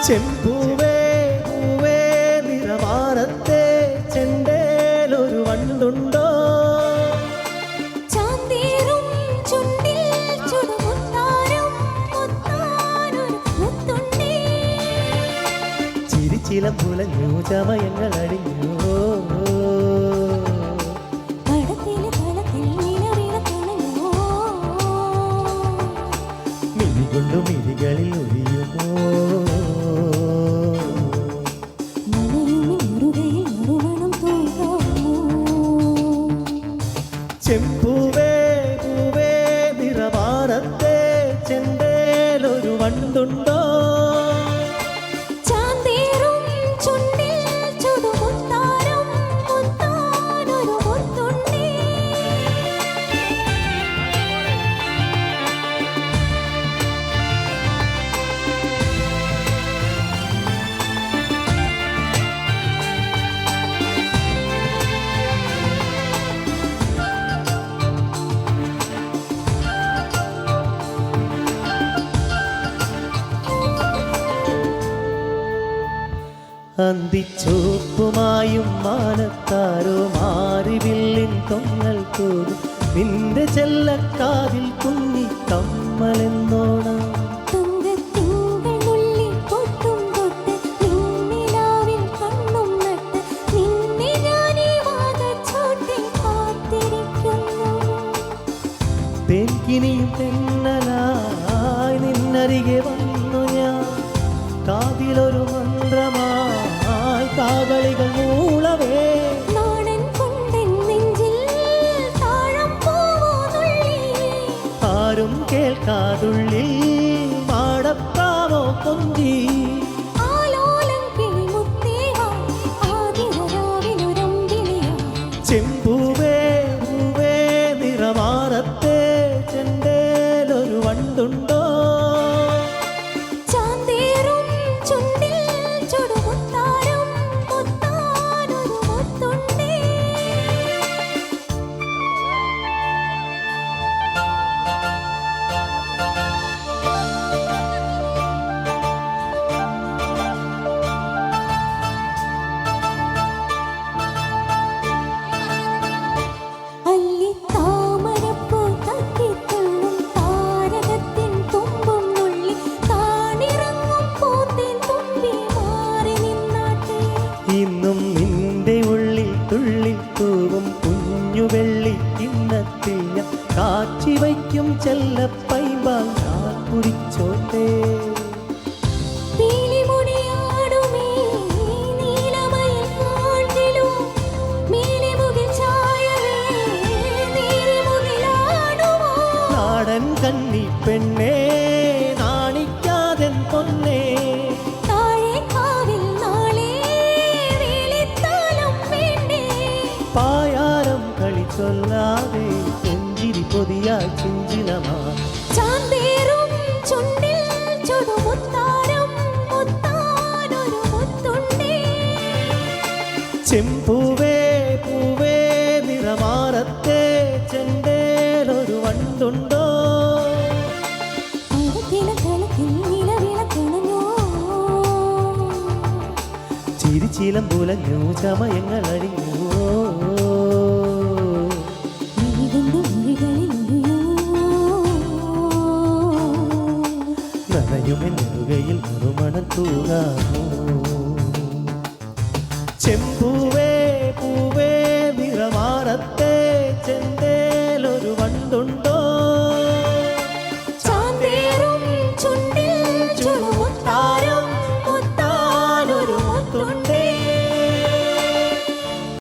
ചെമ്പൂവേ പൂവേ നിറമാറത്തെ ചെണ്ടേലൊരു വണ്ടുണ്ടോ? ചിരിച്ചിലമ്പുലഞ്ഞു ചമയങ്ങൾ അടിഞ്ഞു മിഴികൊണ്ടു മിഴികളിൽ ഒഴിയുമോ? ചെമ്പൂവേ പൂവേ നിറമാറത്തെ ചെണ്ടേലൊരു വണ്ടുണ്ടോ? അന്തിച്ചോപ്പുമായും മാനത്താരോ മാറിവില്ലിൻ തൊങ്ങൽ തോന്നും നിന്റെ ചെല്ലക്കാതിൽ കുഞ്ഞി കമ്മലെന്നോണം. തേൻകിനിയും തെന്നലായി നിന്നരികെ വന്നു ഞാൻ കാതിലൊരു മന്ത്രമായി കാകളികൾ മൂളവേ. ആരും കേൾക്കാതുള്ളിൽ മാടപ്പാവോ കൊഞ്ചി. ചെമ്പൂവേ പൂവേ നിറമാറത്തെ ചെണ്ടേലൊരു വണ്ടുണ്ടോ? ഇന്നും നിന്റെ ഉള്ളിൽ തുള്ളിൽ തൂവും കുഞ്ഞു വെള്ളി കിണ്ണത്തിൽ ഞാൻ കാച്ചി വയ്ക്കും ചെല്ലപ്പൈമ്പാൽ ഞാൻ കുടിച്ചോട്ടേ. നാടൻ കണ്ണി പെണ്ണേ നാണിക്കാതൻ പൊന്നേ പായാരം കളി ചൊല്ലാതെ പുഞ്ചിരി പൊതിയായി ചിഞ്ചിലമാ. ചെമ്പൂവേ പൂവേ നിറമാറത്തെ ചെണ്ടേലൊരു വണ്ടുണ്ടോ? ചിരിച്ചിലമ്പുലഞ്ഞു ചമയങ്ങൾ അടിഞ്ഞു നനയുമെന്നുകയിൽ മറുമണം തൂകാമോ? ചെമ്പൂവേ പൂവേ